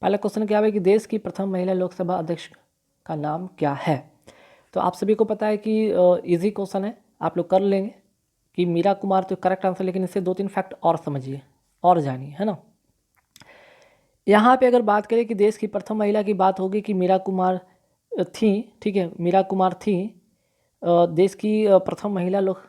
पहला क्वेश्चन क्या है कि देश की प्रथम महिला लोकसभा अध्यक्ष का नाम क्या है। तो आप सभी को पता है कि इजी क्वेश्चन है, आप लोग कर लेंगे कि मीरा कुमार तो करेक्ट आंसर, लेकिन इससे 2-3 फैक्ट और समझिए और जानिए, है ना। यहाँ पे अगर बात करें कि देश की प्रथम महिला की बात होगी कि मीरा कुमार थी, ठीक है, मीरा कुमार थी देश की प्रथम महिला लोक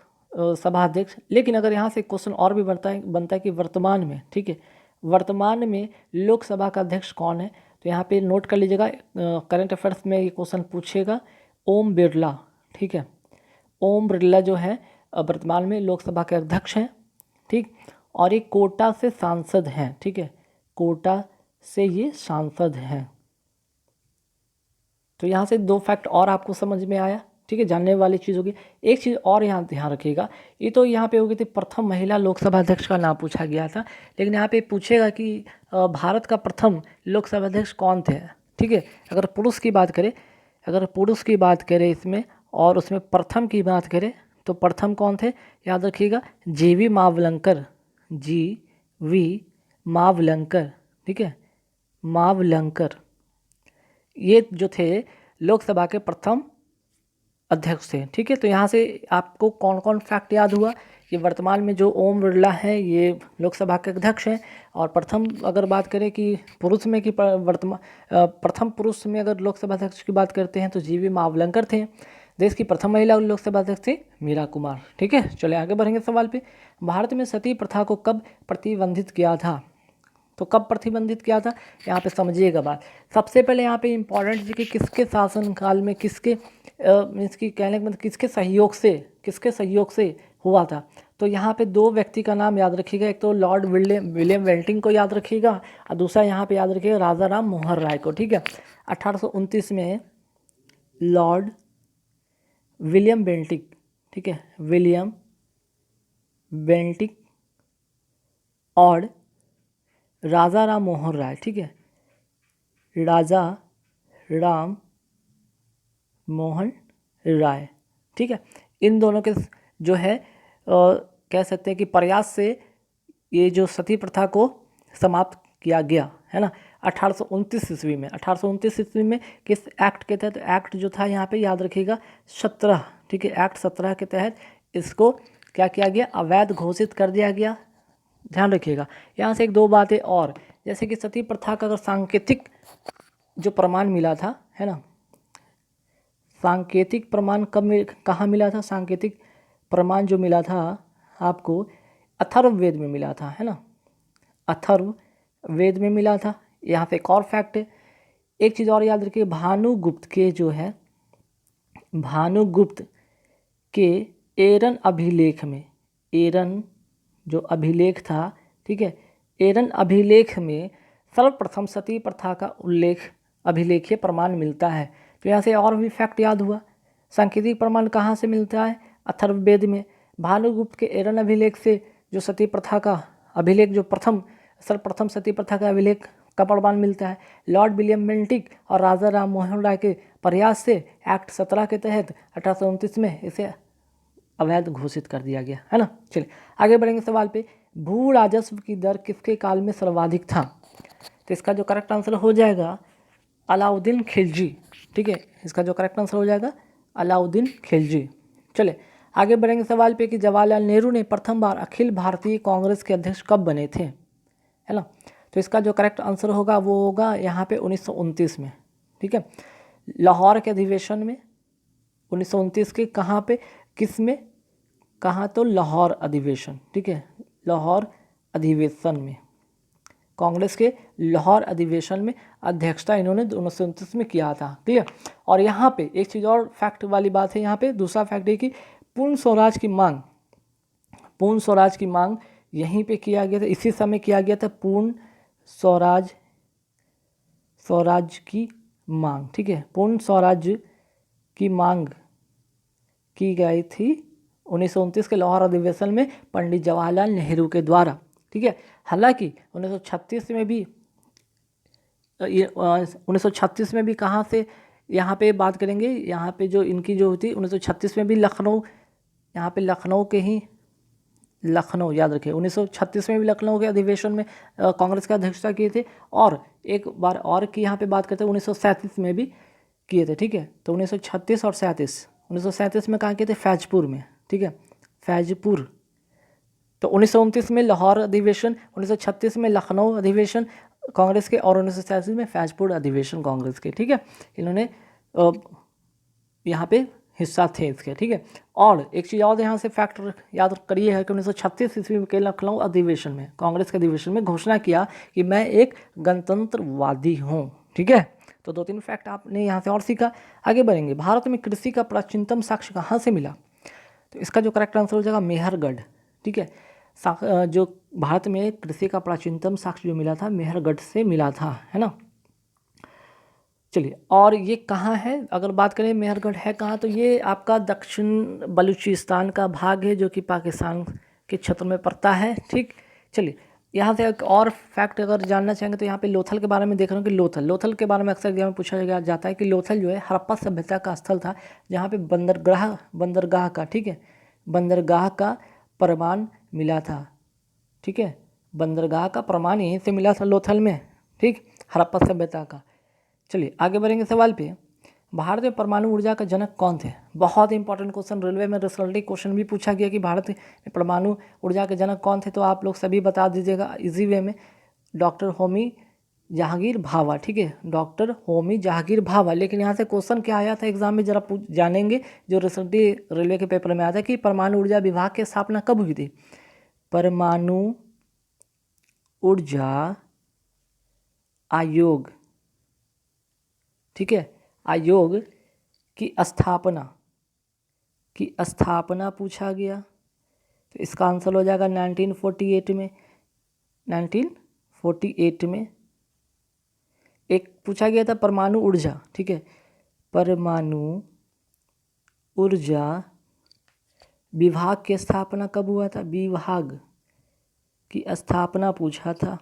सभा अध्यक्ष। लेकिन अगर यहाँ से क्वेश्चन और भी बनता है कि वर्तमान में, ठीक है, वर्तमान में लोकसभा का अध्यक्ष कौन है। तो यहाँ पे नोट कर लीजिएगा, करंट अफेयर्स में ये क्वेश्चन पूछेगा। ओम बिरला, ठीक है, ओम बिरला जो है वर्तमान में लोकसभा के अध्यक्ष हैं, ठीक, और ये कोटा से सांसद हैं, ठीक है, कोटा से ये सांसद हैं। तो यहाँ से 2 फैक्ट और आपको समझ में आया, ठीक है, जानने वाली चीज़ होगी। एक चीज़ और यहाँ ध्यान रखिएगा, ये तो यहाँ पे होगी थी प्रथम महिला लोकसभा अध्यक्ष का नाम पूछा गया था, लेकिन यहाँ पे पूछेगा कि भारत का प्रथम लोकसभा अध्यक्ष कौन थे, ठीक है। अगर पुरुष की बात करें, इसमें और उसमें प्रथम की बात करें तो प्रथम कौन थे, याद रखिएगा, जी.वी. मावलंकर, जी.वी. मावलंकर, ठीक है, मावलंकर, ये जो थे लोकसभा के प्रथम अध्यक्ष थे, ठीक है। तो यहाँ से आपको कौन कौन फैक्ट याद हुआ कि वर्तमान में जो ओम बिरला है ये लोकसभा के अध्यक्ष हैं, और प्रथम अगर बात करें कि पुरुष में कि प्रथम पुरुष में अगर लोकसभा अध्यक्ष की बात करते हैं तो जी.वी. मावलंकर थे। देश की प्रथम महिला लोकसभा अध्यक्ष थी मीरा कुमार, ठीक है। चलिए आगे बढ़ेंगे सवाल पे। भारत में सती प्रथा को कब प्रतिबंधित किया था। तो कब प्रतिबंधित किया था, यहाँ पे समझिएगा बात। सबसे पहले यहाँ पे इम्पॉर्टेंट है कि किसके शासनकाल में, किसके मीन्स की कहने का मतलब किसके सहयोग से हुआ था। तो यहाँ पे 2 व्यक्ति का नाम याद रखिएगा, एक तो लॉर्ड विलियम बेंटिंग को याद रखिएगा, और दूसरा यहाँ पे याद रखिएगा राजा राम मोहन राय को, ठीक है। 1829 में लॉर्ड विलियम बेंटिंग, ठीक है, विलियम बेंटिंग और राजा राम मोहन राय, ठीक है, राजा राम मोहन राय, ठीक है, इन दोनों के जो है कह सकते हैं कि प्रयास से ये जो सती प्रथा को समाप्त किया गया, है ना, 1829 ईस्वी में। 1829 ईस्वी में किस एक्ट के तहत, एक्ट जो था यहाँ पे याद रखिएगा 17, ठीक है, एक्ट 17 के तहत इसको क्या किया गया, अवैध घोषित कर दिया गया। ध्यान रखिएगा। यहाँ से 1-2 बातें और, जैसे कि सती प्रथा का अगर सांकेतिक जो प्रमाण मिला था, है ना, सांकेतिक प्रमाण कहाँ मिला था, सांकेतिक प्रमाण जो मिला था आपको अथर्ववेद में मिला था, है ना, अथर्ववेद में मिला था। यहाँ पे एक और फैक्ट है, एक चीज़ और याद रखिए, भानुगुप्त के एरन अभिलेख में, एरन जो अभिलेख था, ठीक है, एरन अभिलेख में सर्वप्रथम सती प्रथा का उल्लेख अभिलेखीय प्रमाण मिलता है। तो यहाँ से और भी फैक्ट याद हुआ। सांकेतिक प्रमाण कहाँ से मिलता है, अथर्ववेद में। भानुगुप्त के एरन अभिलेख से जो सती प्रथा का अभिलेख, जो सर्वप्रथम सती प्रथा का अभिलेख का प्रमाण मिलता है। लॉर्ड विलियम बेंटिंग और राजा राम मोहन राय के प्रयास से एक्ट 17 के तहत 1829 में इसे अवैध घोषित कर दिया गया, है ना। चलिए आगे बढ़ेंगे सवाल पे। भू राजस्व की दर किसके काल में सर्वाधिक था। तो इसका जो करेक्ट आंसर हो जाएगा अलाउद्दीन खिलजी, ठीक है, इसका जो करेक्ट आंसर हो जाएगा अलाउद्दीन खिलजी। चले आगे बढ़ेंगे सवाल पे कि जवाहरलाल नेहरू ने प्रथम बार अखिल भारतीय कांग्रेस के अध्यक्ष कब बने थे, है ना। तो इसका जो करेक्ट आंसर होगा वो होगा यहाँ पे 1929 में, ठीक है, लाहौर के अधिवेशन में। 1929 के कहाँ पे, किस में, कहाँ, तो लाहौर अधिवेशन, ठीक है, लाहौर अधिवेशन में, कांग्रेस के लाहौर अधिवेशन में अध्यक्षता इन्होंने 1929 में किया था, ठीक है। और यहाँ पे एक चीज़ और फैक्ट वाली बात है, यहाँ पे दूसरा फैक्ट है कि पूर्ण स्वराज की मांग यहीं पे किया गया था, इसी समय किया गया था पूर्ण स्वराज की मांग, ठीक है, पूर्ण स्वराज की मांग की गई थी 1929 के लाहौर अधिवेशन में पंडित जवाहरलाल नेहरू के द्वारा, ठीक है। हालांकि 1936 में भी कहाँ से यहाँ पे बात करेंगे, यहाँ पे जो इनकी जो होती 1936 में भी लखनऊ, यहाँ पे लखनऊ के ही लखनऊ, याद रखिए 1936 में भी लखनऊ के अधिवेशन में कांग्रेस का अध्यक्षता किए थे, और एक बार और की यहाँ पे बात करते हैं 1937 में भी किए थे, ठीक है। तो 1936 और 37, 1937 में कहाँ किए थे, फैजपुर में, ठीक है, फैजपुर। तो 1929 में लाहौर अधिवेशन, 1936 में लखनऊ अधिवेशन कांग्रेस के, और 1937 में फैजपुर अधिवेशन कांग्रेस के, ठीक है। इन्होंने यहाँ पे हिस्सा थे इसके, ठीक है। और एक चीज़ और यहाँ से फैक्टर याद करिए है कि 1936 ईस्वी के लखनऊ अधिवेशन में, कांग्रेस के अधिवेशन में घोषणा किया कि मैं एक गणतंत्रवादी हूँ, ठीक है। तो 2-3 फैक्ट आपने यहाँ से और सीखा। आगे बढ़ेंगे। भारत में कृषि का प्राचीनतम साक्ष्य कहाँ से मिला? तो इसका जो करेक्ट आंसर हो जाएगा मेहरगढ़, ठीक है। जो भारत में कृषि का प्राचीनतम साक्ष्य जो मिला था मेहरगढ़ से मिला था, है ना। चलिए, और ये कहाँ है? अगर बात करें मेहरगढ़ है कहाँ, तो ये आपका दक्षिण बलूचिस्तान का भाग है जो कि पाकिस्तान के क्षेत्र में पड़ता है, ठीक। चलिए, यहाँ से एक और फैक्ट अगर जानना चाहेंगे तो यहाँ पे लोथल के बारे में देख रहे हो कि लोथल के बारे में अक्सर एग्जाम में पूछा जाता है कि लोथल जो है हड़प्पा सभ्यता का स्थल था, जहाँ पे बंदरगाह का, ठीक है, बंदरगाह का प्रमाण मिला था, ठीक है। बंदरगाह का प्रमाण यहीं से मिला था लोथल में, ठीक, हड़प्पा सभ्यता का। चलिए आगे बढ़ेंगे सवाल पे। भारत में परमाणु ऊर्जा का जनक कौन थे? बहुत इंपॉर्टेंट क्वेश्चन, रेलवे में रिसल्टिंग क्वेश्चन भी पूछा गया कि भारत में परमाणु ऊर्जा के जनक कौन थे, तो आप लोग सभी बता दीजिएगा इजी वे में। डॉक्टर होमी जहांगीर भाभा, ठीक है, डॉक्टर होमी जहांगीर भाभा। लेकिन यहाँ से क्वेश्चन क्या आया था एग्जाम में, जरा जानेंगे, जो रिसल्टिंग रेलवे के पेपर में आया था कि परमाणु ऊर्जा विभाग की स्थापना कब हुई थी? परमाणु ऊर्जा आयोग, ठीक है, आयोग की स्थापना पूछा गया, तो इसका आंसर हो जाएगा 1948 में। 1948 में एक पूछा गया था परमाणु ऊर्जा, ठीक है, परमाणु ऊर्जा विभाग की स्थापना कब हुआ था? विभाग की स्थापना पूछा था,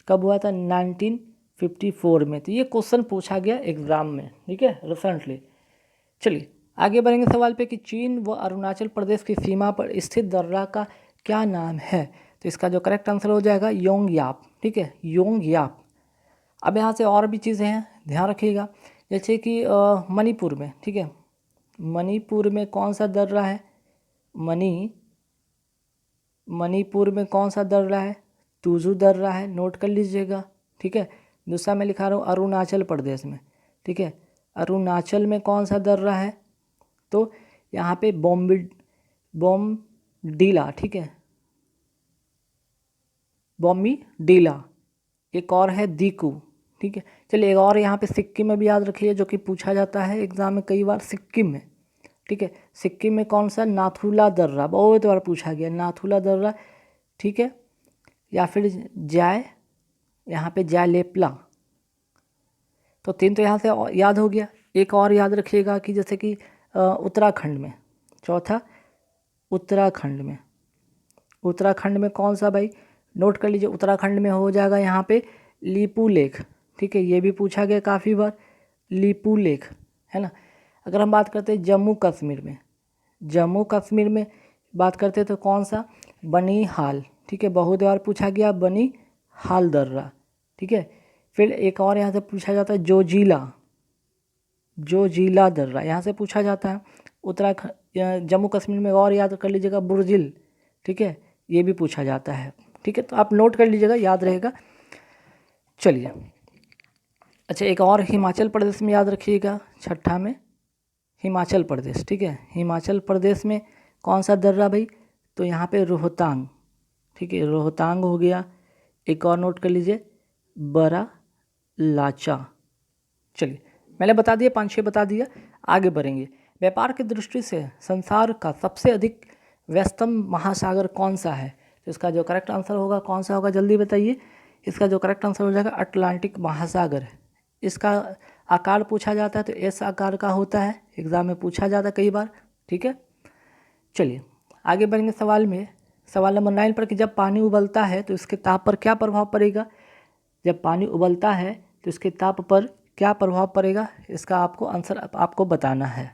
कब हुआ था? 1954 में। तो ये क्वेश्चन पूछा गया एग्जाम में, ठीक है, रिसेंटली। चलिए आगे बढ़ेंगे सवाल पे कि चीन व अरुणाचल प्रदेश की सीमा पर स्थित दर्रा का क्या नाम है? तो इसका जो करेक्ट आंसर हो जाएगा योंगयाप, ठीक है, योंगयाप। अब यहाँ से और भी चीज़ें हैं, ध्यान रखिएगा, जैसे कि मणिपुर में, ठीक है, मणिपुर में कौन सा दर्रा है? मणिपुर में कौन सा दर्रा है? तुजू दर्रा है, नोट कर लीजिएगा, ठीक है। दूसरा मैं लिखा रहा हूँ अरुणाचल प्रदेश में, ठीक है, अरुणाचल में कौन सा दर्रा है? तो यहाँ पे बोमडीला, ठीक है, बोमडीला। एक और है दीकू, ठीक है। चलिए एक और यहाँ पे सिक्किम में भी याद रखिए, जो कि पूछा जाता है एग्जाम में कई बार, सिक्किम में, ठीक है, सिक्किम में कौन सा? नाथुला दर्रा, बहुत बार पूछा गया, नाथुला दर्रा, ठीक है, या फिर यहाँ पे जायलेपला। तो 3 तो यहाँ से याद हो गया। एक और याद रखिएगा कि जैसे कि उत्तराखंड में, चौथा उत्तराखंड में कौन सा भाई? नोट कर लीजिए, उत्तराखंड में हो जाएगा यहाँ पे लीपू लेक, ठीक है, ये भी पूछा गया काफ़ी बार, लीपू लेक, है ना। अगर हम बात करते हैं जम्मू कश्मीर में बात करते तो कौन सा? बनिहाल, ठीक है, बहुत बार पूछा गया बनिहाल दर्रा, ठीक है। फिर एक और यहाँ से पूछा जाता है जोजिला दर्रा, यहाँ से पूछा जाता है। उत्तराखंड जम्मू कश्मीर में और याद कर लीजिएगा बुर्जिल, ठीक है, ये भी पूछा जाता है, ठीक है। तो आप नोट कर लीजिएगा, याद रहेगा। चलिए अच्छा, एक और हिमाचल प्रदेश में याद रखिएगा, छठा में हिमाचल प्रदेश, ठीक है, हिमाचल प्रदेश में कौन सा दर्रा भाई? तो यहाँ पे रोहतांग, ठीक है, रोहतांग हो गया। एक और नोट कर लीजिए बड़ा लाचा। चलिए मैंने बता दिया, 5-6 बता दिया। आगे बढ़ेंगे। व्यापार की दृष्टि से संसार का सबसे अधिक व्यस्तम महासागर कौन सा है? तो इसका जो करेक्ट आंसर होगा कौन सा होगा, जल्दी बताइए। इसका जो करेक्ट आंसर हो जाएगा अटलांटिक महासागर है। इसका आकार पूछा जाता है तो एस आकार का होता है, एग्जाम में पूछा जाता है कई बार, ठीक है। चलिए आगे बढ़ेंगे सवाल में, सवाल नंबर 9 पर कि जब पानी उबलता है तो इसके ताप पर क्या प्रभाव पड़ेगा? जब पानी उबलता है तो इसके ताप पर क्या प्रभाव पड़ेगा? इसका आपको आंसर आपको बताना है।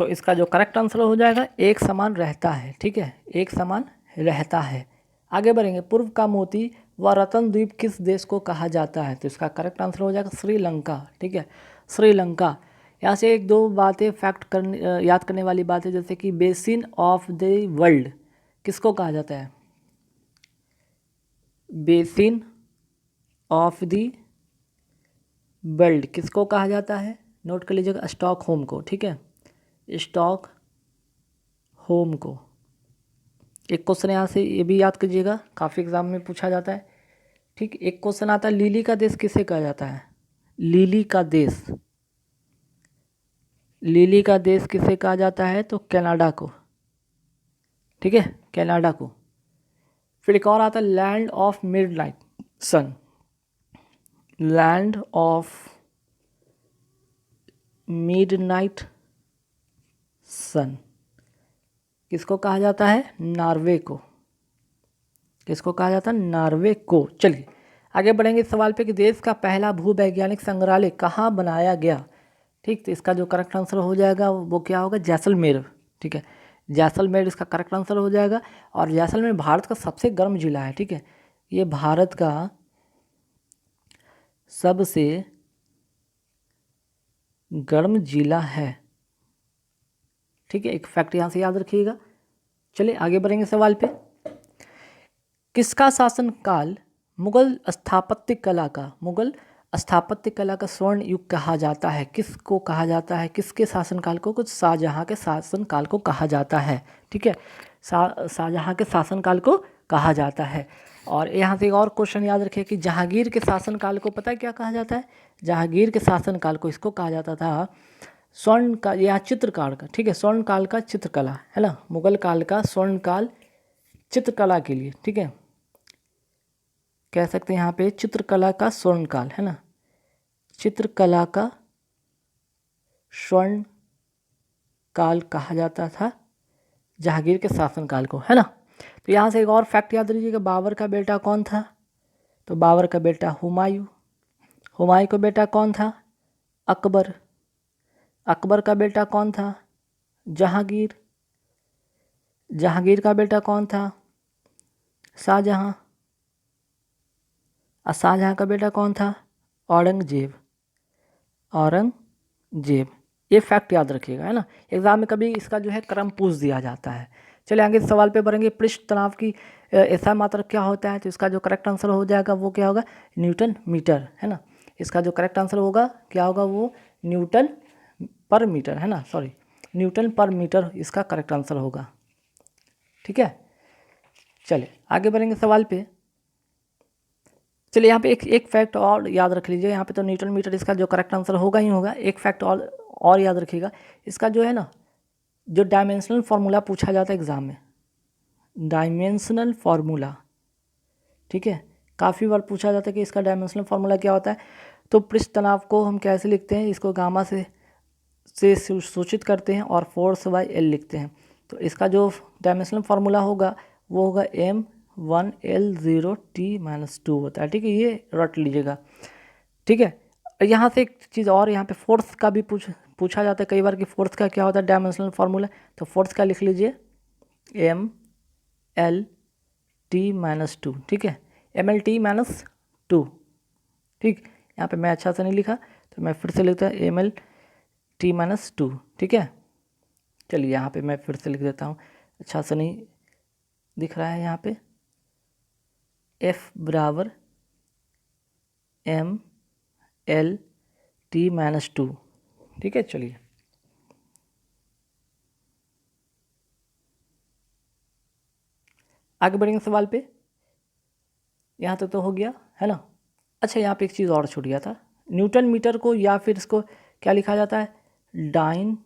तो इसका जो करेक्ट आंसर हो जाएगा एक समान रहता है, ठीक है, एक समान रहता है। आगे बढ़ेंगे, पूर्व का मोती व रतन द्वीप किस देश को कहा जाता है? तो इसका करेक्ट आंसर हो जाएगा श्रीलंका, ठीक है, श्रीलंका। यहाँ से एक दो बातें फैक्ट करने याद करने वाली बातें, जैसे कि बेसिन ऑफ द वर्ल्ड किसको कहा जाता है? बेसिन ऑफ द वर्ल्ड किसको कहा जाता है? नोट कर लीजिएगा, स्टॉकहोम को, ठीक है, स्टॉकहोम को। एक क्वेश्चन यहाँ से ये भी याद कीजिएगा, काफ़ी एग्जाम में पूछा जाता है, ठीक। एक क्वेश्चन आता है, लिली का देश किसे कहा जाता है? लिली का देश, लिली का देश किसे कहा जाता है? तो कनाडा को, ठीक है, कनाडा को। फिर एक और आता है, land of midnight sun, land of midnight sun किसको कहा जाता है? नॉर्वे को। किसको कहा जाता है? नॉर्वे को। चलिए आगे बढ़ेंगे इस सवाल पे कि देश का पहला भूवैज्ञानिक संग्रहालय कहाँ बनाया गया? ठीक, तो इसका जो करेक्ट आंसर हो जाएगा वो क्या होगा? जैसलमेर, ठीक है, जैसलमेर इसका करेक्ट आंसर हो जाएगा। और जैसलमेर भारत का सबसे गर्म जिला है, ठीक है, ये भारत का सबसे गर्म जिला है, ठीक है, एक फैक्ट यहाँ से याद रखिएगा। चलिए आगे बढ़ेंगे सवाल पे, किसका शासनकाल मुगल स्थापत्य कला का स्वर्ण युग कहा जाता है? किसको कहा जाता है? किसके शासनकाल को? कुछ शाहजहाँ के शासनकाल को कहा जाता है, ठीक है, शाहजहाँ के शासनकाल को कहा जाता है। और यहाँ से एक और क्वेश्चन याद रखिए कि जहांगीर के शासनकाल को पता है क्या कहा जाता है? जहांगीर के शासनकाल को इसको कहा जाता था स्वर्ण का या चित्रकाल का, ठीक है, स्वर्ण काल का चित्रकला, है ना, मुगल काल का स्वर्ण काल चित्रकला के लिए, ठीक है, कह सकते हैं यहाँ पे चित्रकला का स्वर्ण काल, है ना, चित्रकला का स्वर्ण काल कहा जाता था जहांगीर के शासनकाल को, है ना। तो यहाँ से एक और फैक्ट याद रखिएगा, बाबर का बेटा कौन था? तो बाबर का बेटा हुमायूं, हुमायूं का बेटा कौन था? अकबर, अकबर का बेटा कौन था? जहांगीर, जहांगीर का बेटा कौन था? शाहजहां, और शाहजहां का बेटा कौन था? औरंगजेब, औरंगजेब। ये फैक्ट याद रखिएगा, है ना, एग्जाम में कभी इसका जो है क्रम पूछ दिया जाता है। चलिए आगे सवाल पे बढ़ेंगे, पृष्ठ तनाव की ऐसा मात्रक क्या होता है? तो इसका जो करेक्ट आंसर हो जाएगा वो क्या होगा? न्यूटन मीटर, है ना, इसका जो करेक्ट आंसर होगा क्या होगा? वो न्यूटन पर मीटर, है ना, सॉरी, न्यूटन पर मीटर इसका करेक्ट आंसर होगा, ठीक है। चलिए आगे बढ़ेंगे सवाल पे। चलिए यहाँ पे एक फैक्ट और याद रख लीजिए, यहाँ पे तो न्यूटन मीटर इसका जो करेक्ट आंसर होगा ही होगा। एक फैक्ट और याद रखिएगा, इसका जो है ना, जो डायमेंशनल फार्मूला पूछा जाता है एग्जाम में, डायमेंशनल फार्मूला, ठीक है, काफ़ी बार पूछा जाता है कि इसका डायमेंशनल फार्मूला क्या होता है। तो पृष्ठ तनाव को हम कैसे लिखते हैं? इसको गामा से सूचित करते हैं और फोर्स बाय एल लिखते हैं। तो इसका जो डायमेंशनल फार्मूला होगा वो होगा M1L0T-2 होता है, ठीक है, ये रट लीजिएगा, ठीक है। यहाँ से एक चीज़ और, यहाँ पे फोर्स का भी पूछा जाता है कई बार कि फोर्स का क्या होता है डायमेंशनल फार्मूला। तो फोर्स का लिख लीजिए MLT-2, ठीक है, MLT-2, ठीक। यहाँ पे मैं अच्छा से नहीं लिखा तो मैं फिर से लिखता है MLT-2, ठीक है। चलिए यहाँ पे मैं फिर से लिख देता हूँ, अच्छा से नहीं दिख रहा है यहाँ पे, F बराबर MLT-2, ठीक है। चलिए आगे बढ़ेंगे सवाल पे, यहाँ तक तो हो गया, है ना। अच्छा यहाँ पे एक चीज़ और छूट गया था, न्यूटन मीटर को या फिर इसको क्या लिखा जाता है? डाइन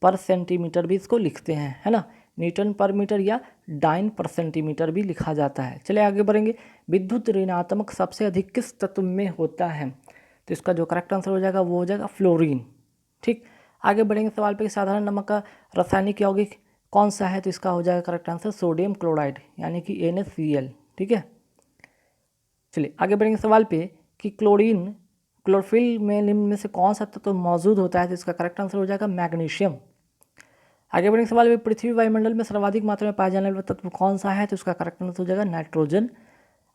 पर सेंटीमीटर भी इसको लिखते हैं, है ना, न्यूटन पर मीटर या डाइन पर सेंटीमीटर भी लिखा जाता है। चलिए आगे बढ़ेंगे, विद्युत ऋणात्मक सबसे अधिक किस तत्व में होता है? तो इसका जो करेक्ट आंसर हो जाएगा वो हो जाएगा फ्लोरीन, ठीक। आगे बढ़ेंगे सवाल पे, साधारण नमक का रासायनिक यौगिक कौन सा है? तो इसका हो जाएगा करेक्ट आंसर सोडियम क्लोराइड, यानी कि NaCl, ठीक है। चलिए आगे बढ़ेंगे सवाल पे कि क्लोरोफिल में निम्न में से कौन सा तत्व तो मौजूद होता है? तो इसका करेक्ट आंसर हो जाएगा मैग्नीशियम, आगे बढ़ेंगे सवाल में, पृथ्वी वायुमंडल में सर्वाधिक मात्रा में पाया जाने वाला तत्व कौन सा है? तो इसका करेक्ट आंसर हो जाएगा नाइट्रोजन।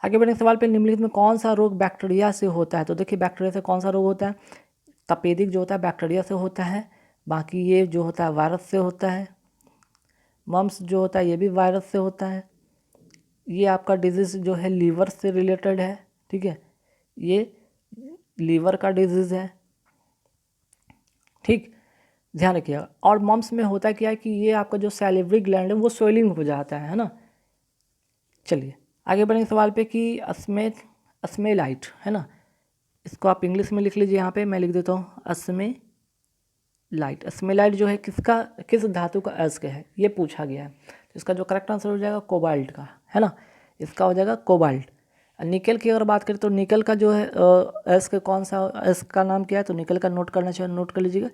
आगे बढ़ेंगे सवाल पे, निम्नलिखित में कौन सा रोग बैक्टीरिया से होता है? तो देखिए बैक्टीरिया से कौन सा रोग होता है? तपेदिक जो होता है बैक्टीरिया से होता है, बाकी ये जो होता है वायरस से होता है, मम्स जो होता है ये भी वायरस से होता है, ये आपका डिजीज़ जो है लीवर से रिलेटेड है, ठीक है, ये लीवर का डिजीज़ है, ठीक, ध्यान रखिएगा। और मम्स में होता क्या है कि ये आपका जो सैलिवरी ग्लैंड है वो स्वेलिंग हो जाता है ना। चलिए आगे बढ़ेंगे सवाल पे कि अस्मेलाइट है ना, इसको आप इंग्लिश में लिख लीजिए, यहाँ पे मैं लिख देता हूँ अस्मेलाइट। अस्मेलाइट जो है किस धातु का अयस्क है ये पूछा गया है, तो इसका जो करेक्ट आंसर हो जाएगा कोबाल्ट का, है ना, इसका हो जाएगा कोबाल्ट। निकल की अगर बात करें तो निकल का जो है अयस्क कौन सा अयस्क का नाम क्या है? तो निकल का नोट करना चाहिए, नोट कर लीजिएगा,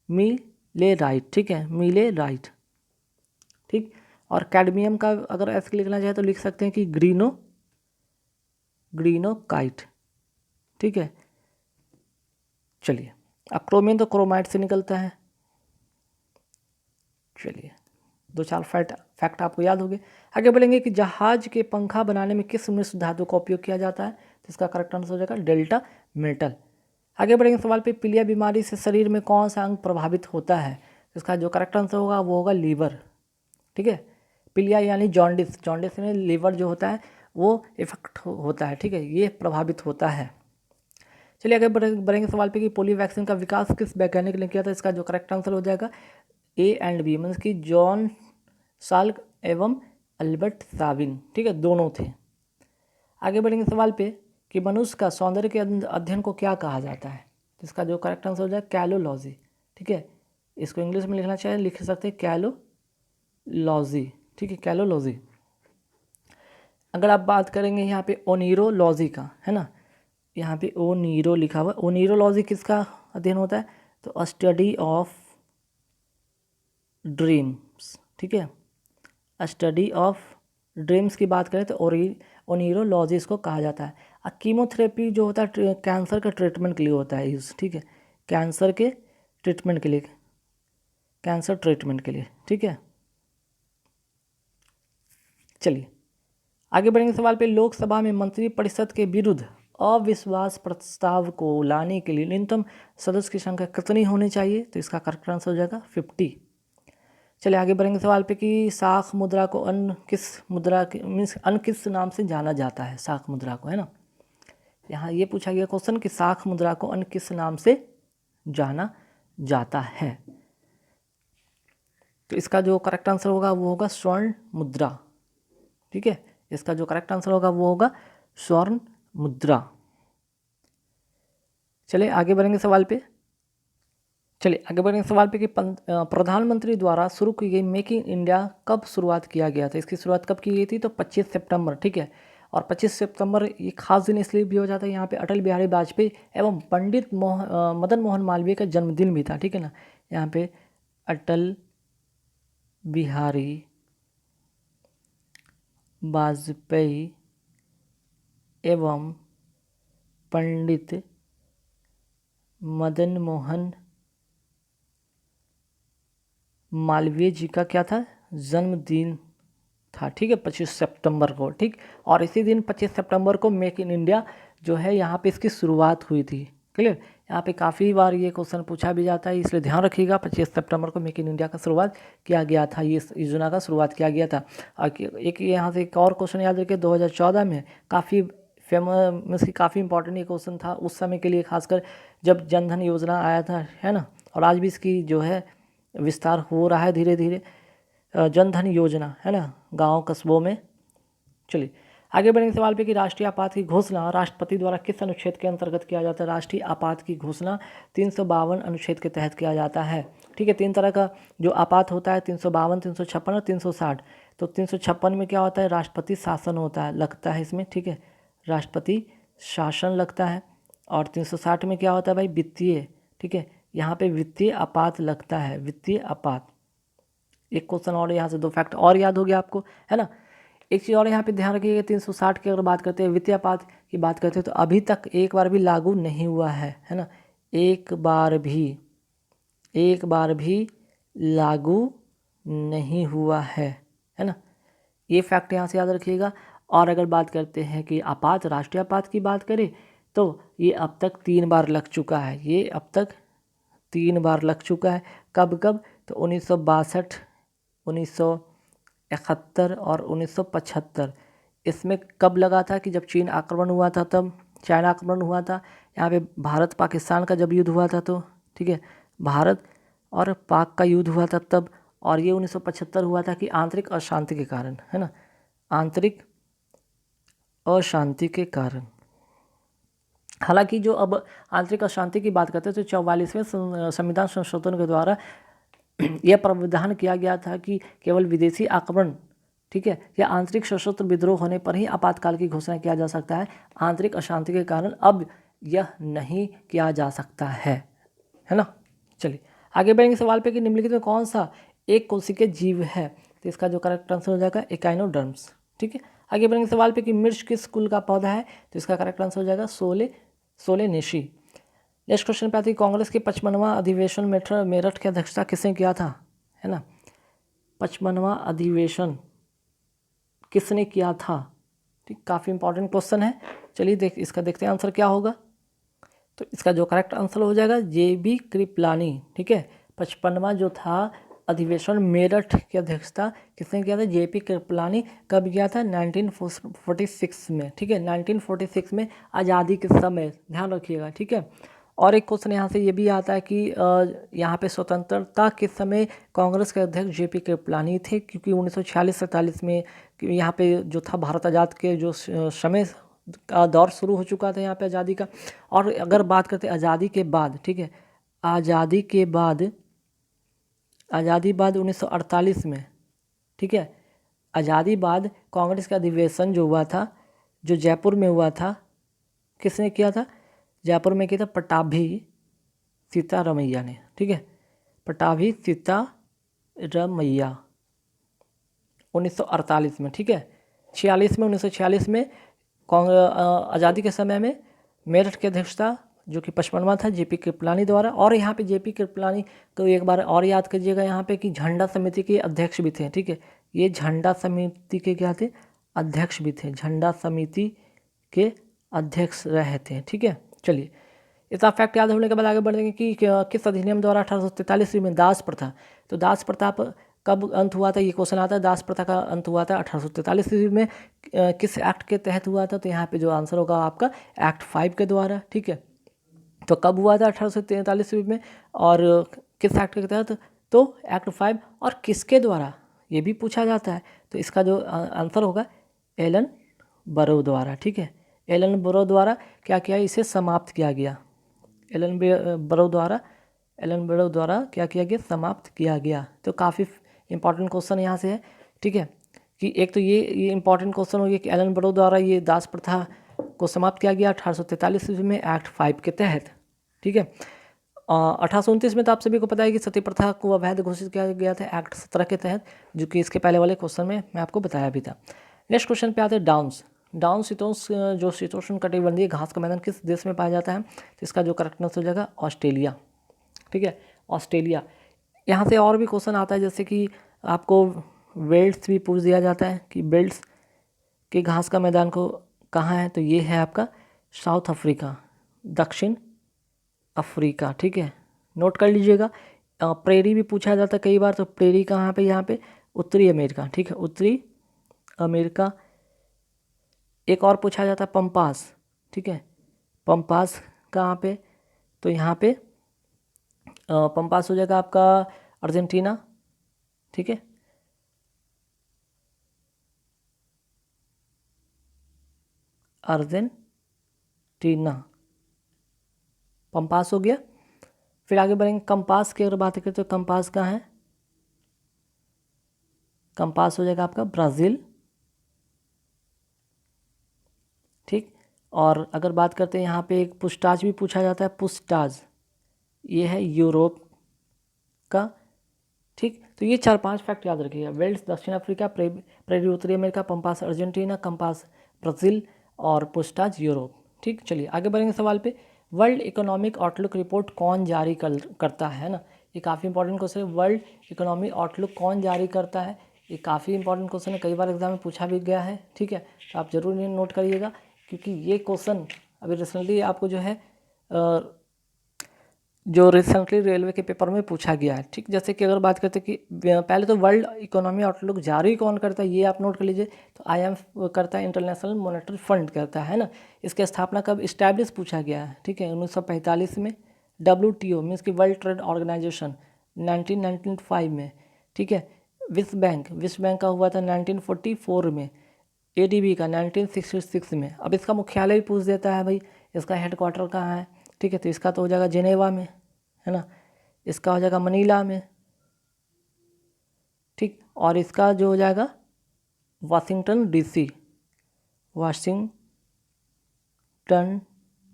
मिलेराइट, ठीक है, मिलेराइट, ठीक। और कैडमियम का अगर अयस्क लिखना चाहे तो लिख सकते हैं कि ग्रीनोकाइट, ठीक है। चलिए अब क्रोमियम तो क्रोमाइट से निकलता है। चलिए 2-4 फैक्ट आपको याद हो गए। आगे बढ़ेंगे कि जहाज के पंखा बनाने में किस मिश्र धातु का उपयोग किया जाता है? तो इसका करेक्ट आंसर हो जाएगा डेल्टा मेटल। आगे बढ़ेंगे सवाल पे, पीलिया बीमारी से शरीर में कौन सा अंग प्रभावित होता है? तो इसका जो करेक्ट आंसर होगा वो होगा लीवर, ठीक है। पीलिया यानी जॉन्डिस, जॉन्डिस में लीवर जो होता है वो इफेक्ट होता है, ठीक है, ये प्रभावित होता है। चलिए आगे बढ़ेंगे सवाल पे कि पोलियो वैक्सीन का विकास किस वैज्ञानिक ने किया था? इसका जो करेक्ट आंसर हो जाएगा ए एंड बी, मीन्स कि जॉन साल्क एवं अल्बर्ट साबिन, ठीक है, दोनों थे। आगे बढ़ेंगे सवाल पे कि मनुष्य का सौंदर्य के अध्ययन को क्या कहा जाता है? तो इसका जो करेक्ट आंसर हो जाएगा कैलोलॉजी, ठीक है, इसको इंग्लिश में लिखना चाहिए, लिख सकते हैं कैलोलॉजी, ठीक है, कैलोलॉजी। अगर आप बात करेंगे यहाँ पे ओनीरोलॉजी का, है ना, यहाँ पे ओनीरो लिखा हुआ, ओनीरोलॉजी किसका अध्ययन होता है? तो स्टडी ऑफ ड्रीम्स, ठीक है, स्टडी ऑफ ड्रीम्स की बात करें तो ओनीरोलॉजी इसको कहा जाता है। कीमोथेरेपी जो होता है कैंसर के ट्रीटमेंट के लिए होता है यूज़, ठीक है, कैंसर के ट्रीटमेंट के लिए, कैंसर ट्रीटमेंट के लिए, ठीक है। चलिए आगे बढ़ेंगे सवाल पे, लोकसभा में मंत्रिपरिषद के विरुद्ध अविश्वास प्रस्ताव को लाने के लिए न्यूनतम सदस्य की संख्या कितनी होनी चाहिए? तो इसका करेक्ट आंसर हो जाएगा 50। चलिए आगे बढ़ेंगे सवाल पे कि साख मुद्रा को अन्य किस नाम से जाना जाता है? साख मुद्रा को, है ना, यहाँ ये पूछा गया क्वेश्चन कि साख मुद्रा को अन्य किस नाम से जाना जाता है? तो इसका जो करेक्ट आंसर होगा वो होगा स्वर्ण मुद्रा, ठीक है, इसका जो करेक्ट आंसर होगा वो होगा स्वर्ण मुद्रा। चलिए आगे बढ़ेंगे सवाल पे, कि प्रधानमंत्री द्वारा शुरू की गई मेक इन इंडिया कब शुरुआत किया गया था? इसकी शुरुआत कब की गई थी? तो 25 सितंबर, ठीक है। और 25 सितंबर ये खास दिन इसलिए भी हो जाता है, यहाँ पे अटल बिहारी वाजपेयी एवं पंडित मदन मोहन मालवीय का जन्मदिन भी था, ठीक है ना, यहाँ पे अटल बिहारी वाजपेयी एवं पंडित मदन मोहन मालवीय जी का क्या था? जन्मदिन था, ठीक है, 25 सितंबर को, ठीक। और इसी दिन 25 सितंबर को मेक इन इंडिया जो है यहाँ पे इसकी शुरुआत हुई थी, क्लियर। यहाँ पे काफ़ी बार ये क्वेश्चन पूछा भी जाता है, इसलिए ध्यान रखिएगा 25 सितंबर को मेक इन इंडिया का शुरुआत किया गया था, ये योजना का शुरुआत किया गया था। और एक यहाँ से एक और क्वेश्चन याद रखिए, 2014 में काफ़ी फेमस, काफ़ी इंपॉर्टेंट ये क्वेश्चन था उस समय के लिए, खासकर जब जनधन योजना आया था, है ना, और आज भी इसकी जो है विस्तार हो रहा है धीरे धीरे, जनधन योजना, है ना, गांव कस्बों में। चलिए आगे बढ़ेंगे सवाल पे कि राष्ट्रीय आपात की घोषणा राष्ट्रपति द्वारा किस अनुच्छेद के अंतर्गत किया जाता है? राष्ट्रीय आपात की घोषणा 352 अनुच्छेद के तहत किया जाता है, ठीक है। 3 तरह का जो आपात होता है, 352, 356 और 360। तो 356 में क्या होता है? राष्ट्रपति शासन होता है, लगता है इसमें, ठीक है, राष्ट्रपति शासन लगता है। और 360 में क्या होता है भाई? वित्तीय, ठीक है, यहाँ पे वित्तीय आपात लगता है, वित्तीय आपात। एक क्वेश्चन और यहाँ से 2 फैक्ट और याद हो गया आपको, है ना। एक चीज़ और यहाँ पे ध्यान रखिएगा, 360 की अगर बात करते हैं, वित्तीय आपात की बात करते हैं, तो अभी तक एक बार भी लागू नहीं हुआ है ना, एक बार भी लागू नहीं हुआ है ना। ये फैक्ट यहाँ से याद रखिएगा। और अगर बात करते हैं कि आपात, राष्ट्रीय आपात की बात करें तो ये अब तक 3 बार लग चुका है। ये अब तक 3 बार लग चुका है। कब कब? तो 1962, 1971 और 1975। इसमें कब लगा था? कि जब चीन आक्रमण हुआ था, तब चाइना आक्रमण हुआ था। यहाँ पे भारत पाकिस्तान का जब युद्ध हुआ था, तो ठीक है, भारत और पाक का युद्ध हुआ था तब। और ये 1975 हुआ था कि आंतरिक अशांति के कारण, है ना, आंतरिक अशांति के कारण। हालांकि जो अब आंतरिक अशांति की बात करते हैं तो 44वें संविधान संशोधन के द्वारा यह प्रावधान किया गया था कि केवल विदेशी आक्रमण, ठीक है, या आंतरिक सशस्त्र विद्रोह होने पर ही आपातकाल की घोषणा किया जा सकता है। आंतरिक अशांति के कारण अब यह नहीं किया जा सकता है ना। चलिए आगे बढ़ेंगे सवाल पे कि निम्नलिखित में कौन सा एक कोशिकीय जीव है। तो इसका जो करेक्ट आंसर हो जाएगा एकाइनोडर्म्स। ठीक है, आगे बढ़ेंगे सवाल पे कि मिर्च किस कुल का पौधा है। तो इसका करेक्ट आंसर हो जाएगा सोलेनेसी। नेक्स्ट क्वेश्चन पे आती है कांग्रेस के 55वां अधिवेशन मेरठ की अध्यक्षता किसने किया था, है ना। 55वां अधिवेशन किसने किया था, ठीक, काफ़ी इंपॉर्टेंट क्वेश्चन है। चलिए इसका देखते हैं आंसर क्या होगा। तो इसका जो करेक्ट आंसर हो जाएगा JB कृपलानी। ठीक है, 55वां जो था अधिवेशन मेरठ की अध्यक्षता किसने किया था? JP कृपलानी। कब किया था? 1946 में। ठीक है, 1946 में, आज़ादी के समय, ध्यान रखिएगा। ठीक है, और एक क्वेश्चन यहाँ से ये भी आता है कि यहाँ पे स्वतंत्रता के समय कांग्रेस के अध्यक्ष JP कृपलानी थे, क्योंकि 1946-47 में यहाँ पे जो था भारत आज़ाद के जो समय का दौर शुरू हो चुका था यहाँ पे आज़ादी का। और अगर बात करते हैं आज़ादी के बाद, ठीक है, आज़ादी बाद 1948 में, ठीक है, आज़ादी बाद कांग्रेस का अधिवेशन जो हुआ था, जो जयपुर में हुआ था, किसने किया था? जयपुर में किया था पटाभी सीतारमैया ने। ठीक है, पटाभी सीतारमैया 1948 में। ठीक है, 1946 में आज़ादी के समय में मेरठ की अध्यक्षता जो कि 55वां था JP कृपलानी द्वारा। और यहाँ पे JP कृपलानी को एक बार और याद कीजिएगा यहाँ पे कि झंडा समिति के अध्यक्ष भी थे। ठीक है, ये झंडा समिति के क्या थे? अध्यक्ष भी थे, झंडा समिति के अध्यक्ष रहे थे। ठीक है, चलिए इसका फैक्ट याद होने के बाद आगे बढ़ेंगे कि किस अधिनियम द्वारा 1843 में दास प्रथा। तो दास प्रथा कब अंत हुआ था, ये क्वेश्चन आता है। दास प्रथा का अंत हुआ था 1843 ईस्वी में। किस एक्ट के तहत हुआ था? तो यहाँ पे जो आंसर होगा आपका एक्ट 5 के द्वारा। ठीक है, तो कब हुआ था? 1843 ईस्वी में। और किस एक्ट के तहत? तो एक्ट 5। और किसके द्वारा, ये भी पूछा जाता है। तो इसका जो आंसर होगा एलन बरो द्वारा। ठीक है, एलन बरो द्वारा क्या किया? इसे समाप्त किया गया। एलन बरो द्वारा क्या किया गया? समाप्त किया गया। तो काफ़ी इंपॉर्टेंट क्वेश्चन यहाँ से है। ठीक है, कि एक तो ये इंपॉर्टेंट क्वेश्चन हो गया कि एलन बरो द्वारा ये दास प्रथा को समाप्त किया गया 1843 ईस्वी में एक्ट 5 के तहत। ठीक है, 1829 में तो आप सभी को पता है कि सती प्रथा को अवैध घोषित किया गया था एक्ट 17 के तहत, जो कि इसके पहले वाले क्वेश्चन में मैं आपको बताया भी था। नेक्स्ट क्वेश्चन पे आते हैं डाउन शीतोष्ण जो शीतोष्ण कटिबंधीय घास का मैदान किस देश में पाया जाता है। तो इसका जो करेक्ट आंसर हो जाएगा ऑस्ट्रेलिया। ठीक है, ऑस्ट्रेलिया। यहाँ से और भी क्वेश्चन आता है, जैसे कि आपको बेल्ट्स भी पूछ दिया जाता है कि बेल्ट्स के घास का मैदान को कहाँ है। तो ये है आपका साउथ अफ्रीका, दक्षिण अफ्रीका। ठीक है, नोट कर लीजिएगा। प्रेरी भी पूछा जाता है कई बार। तो प्रेरी कहाँ पे? यहाँ पे उत्तरी अमेरिका। ठीक है, उत्तरी अमेरिका। एक और पूछा जाता है पंपास। ठीक है, पंपास कहाँ पे? तो यहाँ पे पंपास हो जाएगा आपका अर्जेंटीना। ठीक है, अर्जेंटीना, पंपास हो गया। फिर आगे बढ़ेंगे कंपास की अगर बात करें तो कंपास कहाँ है? कंपास हो जाएगा आपका ब्राज़ील। ठीक, और अगर बात करते हैं यहाँ पे एक पुस्टाज भी पूछा जाता है, पुस्टाज, ये है यूरोप का। ठीक, तो ये 4-5 फैक्ट याद रखिएगा। वेल्स दक्षिण अफ्रीका, प्रेरी उत्तरी America, pampas Argentina, compass Brazil और पुस्टाज यूरोप। ठीक, चलिए आगे बढ़ेंगे सवाल पे। वर्ल्ड इकोनॉमिक आउटलुक रिपोर्ट कौन जारी करता है ना। ये काफ़ी इंपॉर्टेंट क्वेश्चन है। वर्ल्ड इकोनॉमी आउटलुक कौन जारी करता है, ये काफ़ी इंपॉर्टेंट क्वेश्चन है, कई बार एग्जाम में पूछा भी गया है। ठीक है, तो आप जरूर इन्हें नोट करिएगा, क्योंकि ये क्वेश्चन अभी रिसेंटली आपको जो रिसेंटली रेलवे के पेपर में पूछा गया है। ठीक, जैसे कि अगर बात करते कि पहले तो वर्ल्ड इकोनॉमी आउटलुक जारी कौन करता है, ये आप नोट कर लीजिए। तो IMF करता है, इंटरनेशनल मॉनेटरी फंड करता है ना। इसकी स्थापना कब इस्टेब्लिश पूछा गया है, ठीक है, 1945 में। WTO मीन्स की वर्ल्ड ट्रेड ऑर्गेनाइजेशन 1995 में। ठीक है, विश्व बैंक का हुआ था 1944 में। ADB का 1966 में। अब इसका मुख्यालय भी पूछ देता है भाई, इसका हेडक्वार्टर कहाँ है। ठीक है, तो इसका तो हो जाएगा जेनेवा में, है ना। इसका हो जाएगा मनीला में। ठीक, और इसका जो हो जाएगा वाशिंगटन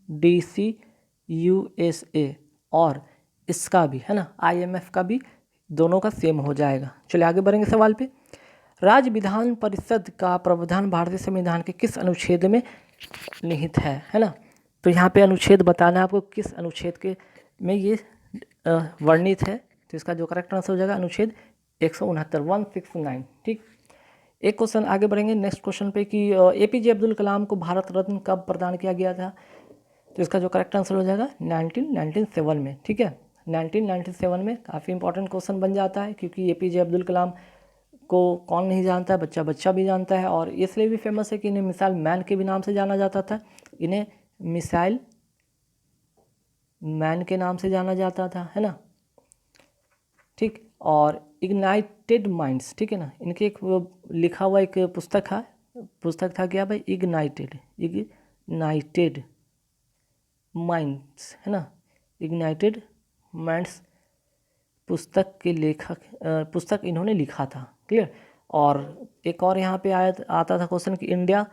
DC USA। और इसका भी, है ना, IMF का भी, दोनों का सेम हो जाएगा। चलिए आगे बढ़ेंगे सवाल पे। राज्य विधान परिषद का प्रावधान भारतीय संविधान के किस अनुच्छेद में निहित है ना। तो यहाँ पे अनुच्छेद बताना है आपको, किस अनुच्छेद के में ये वर्णित है। तो इसका जो करेक्ट आंसर हो जाएगा अनुच्छेद 169। ठीक, एक क्वेश्चन आगे बढ़ेंगे नेक्स्ट क्वेश्चन पे कि APJ अब्दुल कलाम को भारत रत्न कब प्रदान किया गया था। तो इसका जो करेक्ट आंसर हो जाएगा 1997 में। ठीक है, 1997 में। काफ़ी इंपॉर्टेंट क्वेश्चन बन जाता है, क्योंकि APJ अब्दुल कलाम को कौन नहीं जानता है, बच्चा बच्चा भी जानता है। और इसलिए भी फेमस है कि इन्हें मिसाइल मैन के भी नाम से जाना जाता था। इन्हें मिसाइल मैन के नाम से जाना जाता था, है ना। ठीक, और इग्नाइटेड माइंड्स, ठीक है ना, इनके एक लिखा हुआ एक पुस्तक था क्या भाई, इग्नाइटेड माइंड्स, है ना। इग्नाइटेड माइंड्स पुस्तक के पुस्तक इन्होंने लिखा था। क्लियर। और एक और यहाँ पे आता था क्वेश्चन कि इंडिया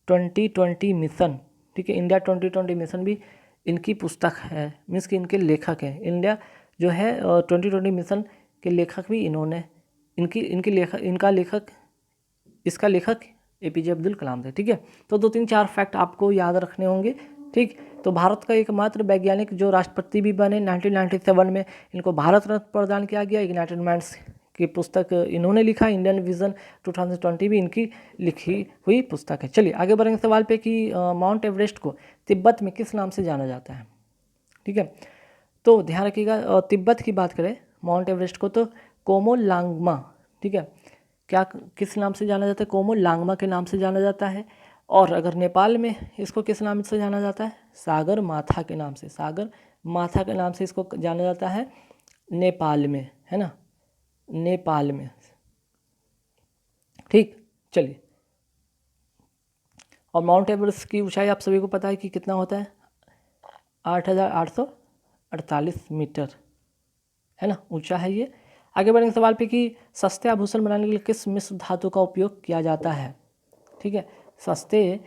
2020 मिशन, ठीक है, इंडिया 2020 मिशन भी इनकी पुस्तक है, मीन्स कि इनके लेखक हैं। इंडिया 2020 मिशन के लेखक भी इन्होंने, इसका लेखक APJ अब्दुल कलाम थे। ठीक है, तो 2-3-4 फैक्ट आपको याद रखने होंगे। ठीक, तो भारत का एकमात्र वैज्ञानिक जो राष्ट्रपति भी बने 1997 में, इनको भारत रत्न प्रदान किया गया। यूनाइटेड माइंड्स की पुस्तक इन्होंने लिखा। इंडियन विजन 2020 भी इनकी लिखी हुई पुस्तक है। चलिए आगे बढ़ेंगे सवाल पे कि माउंट एवरेस्ट को तिब्बत में किस नाम से जाना जाता है। ठीक है, तो ध्यान रखिएगा, तिब्बत की बात करें माउंट एवरेस्ट को तो कोमोलांगमा, ठीक है, क्या किस नाम से जाना जाता है, कोमोलांगमा के नाम से जाना जाता है। और अगर नेपाल में इसको किस नाम से जाना जाता है, सागर माथा के नाम से, सागर माथा के नाम से इसको जाना जाता है नेपाल में, है ना, नेपाल में। ठीक, चलिए, और माउंट एवरेस्ट की ऊंचाई आप सभी को पता है कि कितना होता है, 8,848 मीटर, है ना, ऊंचा है ये। आगे बढ़ेंगे सवाल पे कि सस्ते आभूषण बनाने के लिए किस मिश्र धातु का उपयोग किया जाता है। ठीक है, सस्ते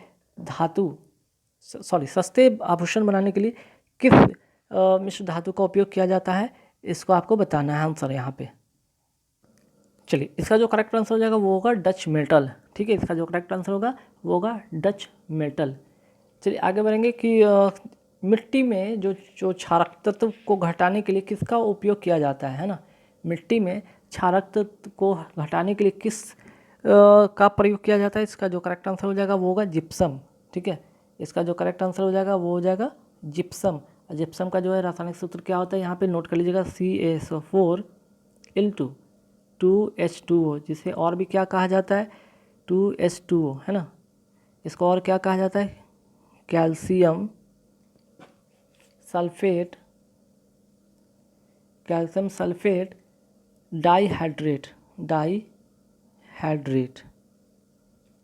आभूषण बनाने के लिए किस मिश्र धातु का उपयोग किया जाता है, इसको आपको बताना है आंसर यहाँ पे। चलिए, इसका जो करेक्ट आंसर हो जाएगा वो होगा डच मेटल। ठीक है, इसका जो करेक्ट आंसर होगा वो होगा डच मेटल। चलिए आगे बढ़ेंगे कि मिट्टी में जो क्षारक तत्व को घटाने के लिए किसका उपयोग किया जाता है ना। मिट्टी में क्षारक तत्व को घटाने के लिए किस का प्रयोग किया जाता है, इसका जो करेक्ट आंसर हो जाएगा वो होगा जिप्सम। ठीक है, इसका जो करेक्ट आंसर हो जाएगा वो हो जाएगा जिप्सम। जिप्सम का जो है रासायनिक सूत्र क्या होता है, यहाँ पे नोट कर लीजिएगा, CaSO4 × 2H2O, जिसे और भी क्या कहा जाता है, 2H2O, है ना। इसको और क्या कहा जाता है, कैल्शियम सल्फेट डाइहाइड्रेट।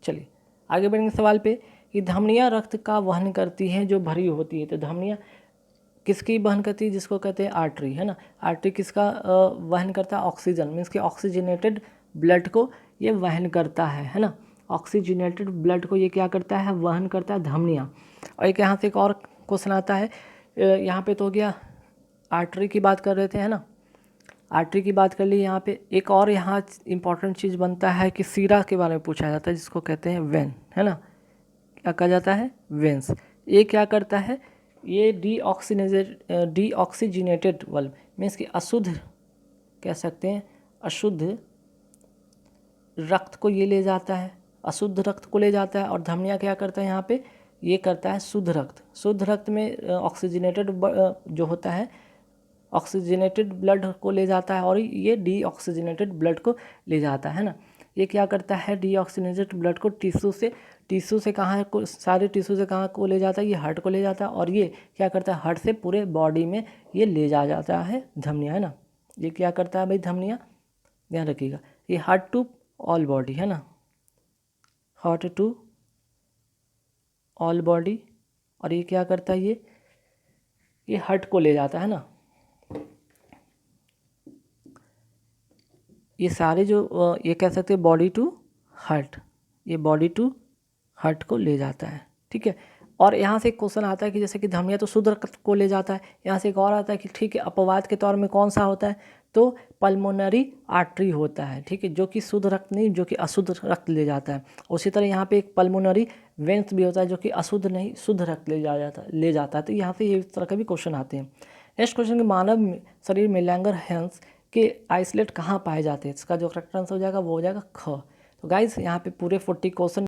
चलिए आगे बढ़ेंगे सवाल पे कि धमनियाँ रक्त का वहन करती हैं जो भरी होती है। तो धमनियाँ किसकी वहन करती है, जिसको कहते हैं आर्टरी, है ना। आर्टरी किसका वहन करता है, ऑक्सीजन, मीन्स कि ऑक्सीजनेटेड ब्लड को ये वहन करता है ना। ऑक्सीजनेटेड ब्लड को ये क्या करता है, वहन करता है धमनियाँ। और एक यहाँ से एक और क्वेश्चन आता है, यहाँ पे तो हो गया आर्टरी की बात कर रहे थे, है ना, आर्टरी की बात कर ली। यहाँ पे एक और यहाँ इंपॉर्टेंट चीज़ बनता है कि सीरा के बारे में पूछा जाता है, जिसको कहते हैं वेन, है ना, क्या कहा जाता है, वेंस। ये क्या करता है, ये डीऑक्सीजनेटेड बल्ब मीन्स कि अशुद्ध कह सकते हैं, अशुद्ध रक्त को ये ले जाता है, अशुद्ध रक्त को ले जाता है। और धमनियाँ क्या करता है यहाँ पे, ये करता है शुद्ध रक्त। शुद्ध रक्त में ऑक्सीजनेटेड जो होता है ऑक्सीजनेटेड ब्लड को ले जाता है, और ये डीऑक्सीजनेटेड ब्लड को ले जाता है ना। ये क्या करता है, डीऑक्सीजनेटेड ब्लड को टिश्यू से कहाँ को, सारे टिश्यू से कहाँ को ले जाता है, ये हार्ट को ले जाता है। और ये क्या करता है, हार्ट से पूरे बॉडी में ये ले जाता है धमनियाँ, है ना। ये क्या करता है भाई, धमनियाँ, ध्यान रखिएगा। ये हार्ट टू ऑल बॉडी है ना, हार्ट टू ऑल बॉडी। और ये क्या करता है, ये हार्ट को ले जाता है ना। ये सारे जो ये कह सकते हैं बॉडी टू हार्ट, ये बॉडी टू हार्ट को ले जाता है, ठीक है। और यहाँ से एक क्वेश्चन आता है कि जैसे कि धमनियाँ तो शुद्ध रक्त को ले जाता है, यहाँ से एक और आता है कि ठीक है अपवाद के तौर में कौन सा होता है, तो पल्मोनरी आर्टरी होता है, ठीक है, जो कि शुद्ध रक्त नहीं, जो कि अशुद्ध रक्त ले जाता है। उसी तरह यहाँ पे एक पल्मोनरी वेंस भी होता है, जो कि अशुद्ध नहीं शुद्ध रक्त ले जाता है। तो यहाँ से ये इस तरह के भी क्वेश्चन आते हैं। नेक्स्ट क्वेश्चन कि मानव शरीर में लैंगरहैंस के आइसोलेट कहाँ पाए जाते हैं, इसका जो करेक्ट आंसर हो जाएगा वो हो जाएगा ख। तो गाइस यहाँ पे पूरे 40 क्वेश्चन